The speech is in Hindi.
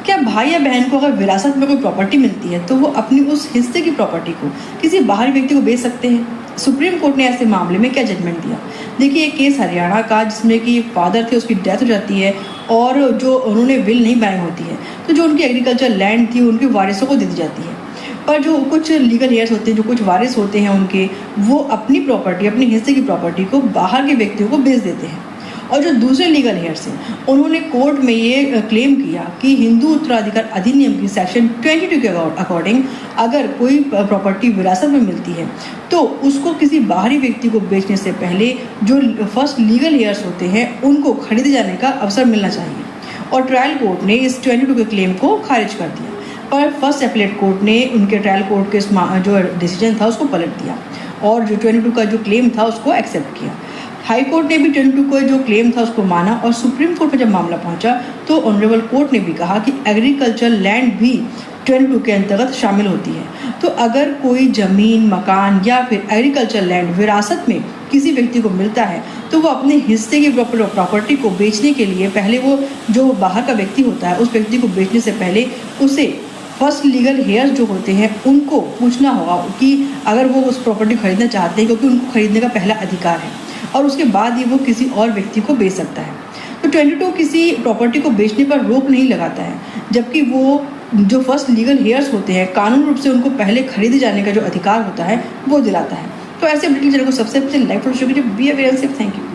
क्या भाई या बहन को अगर विरासत में कोई प्रॉपर्टी मिलती है तो वो अपनी उस हिस्से की प्रॉपर्टी को किसी बाहरी व्यक्ति को बेच सकते हैं? सुप्रीम कोर्ट ने ऐसे मामले में क्या जजमेंट दिया? देखिए, एक केस हरियाणा का जिसमें कि फादर थे, उसकी डेथ हो जाती है और जो उन्होंने विल नहीं बनाई होती है तो जो उनकी एग्रीकल्चर लैंड थी उनके वारिसों को दे दी जाती है। पर जो कुछ लीगल हेयर्स होते हैं, जो कुछ वारिस होते हैं उनके, वो अपनी प्रॉपर्टी, अपने हिस्से की प्रॉपर्टी को बाहर के व्यक्तियों को बेच देते हैं। और जो दूसरे लीगल हेयर्स हैं उन्होंने कोर्ट में ये क्लेम किया कि हिंदू उत्तराधिकार अधिनियम की सेक्शन 22 के अकॉर्डिंग अगर कोई प्रॉपर्टी विरासत में मिलती है तो उसको किसी बाहरी व्यक्ति को बेचने से पहले जो फर्स्ट लीगल हेयर्स होते हैं उनको खरीदे जाने का अवसर मिलना चाहिए। और ट्रायल कोर्ट ने इस 22 के क्लेम को खारिज कर दिया, पर फर्स्ट एपीलेट कोर्ट ने उनके ट्रायल कोर्ट के जो डिसीजन था उसको पलट दिया और जो 22 का जो क्लेम था उसको एक्सेप्ट किया। हाई कोर्ट ने भी 22 को जो क्लेम था उसको माना और सुप्रीम कोर्ट में जब मामला पहुंचा तो ऑनरेबल कोर्ट ने भी कहा कि एग्रीकल्चर लैंड भी 22 के अंतर्गत शामिल होती है। तो अगर कोई ज़मीन, मकान या फिर एग्रीकल्चर लैंड विरासत में किसी व्यक्ति को मिलता है तो वो अपने हिस्से की प्रॉपर्टी को बेचने के लिए पहले वो जो बाहर का व्यक्ति होता है उस व्यक्ति को बेचने से पहले उसे फर्स्ट लीगल हेयर्स जो होते हैं उनको पूछना होगा कि अगर वो उस प्रॉपर्टी खरीदना चाहते हैं, क्योंकि उनको खरीदने का पहला अधिकार है और उसके बाद ही वो किसी और व्यक्ति को बेच सकता है। तो 22 किसी प्रॉपर्टी को बेचने पर रोक नहीं लगाता है, जबकि वो जो फर्स्ट लीगल हेयर्स होते हैं कानून रूप से उनको पहले खरीदे जाने का जो अधिकार होता है वो दिलाता है। तो ऐसे अपडेट चैनल को सबसे पहले लाइक और शेयर कीजिए। Be aware and safe. Thank you.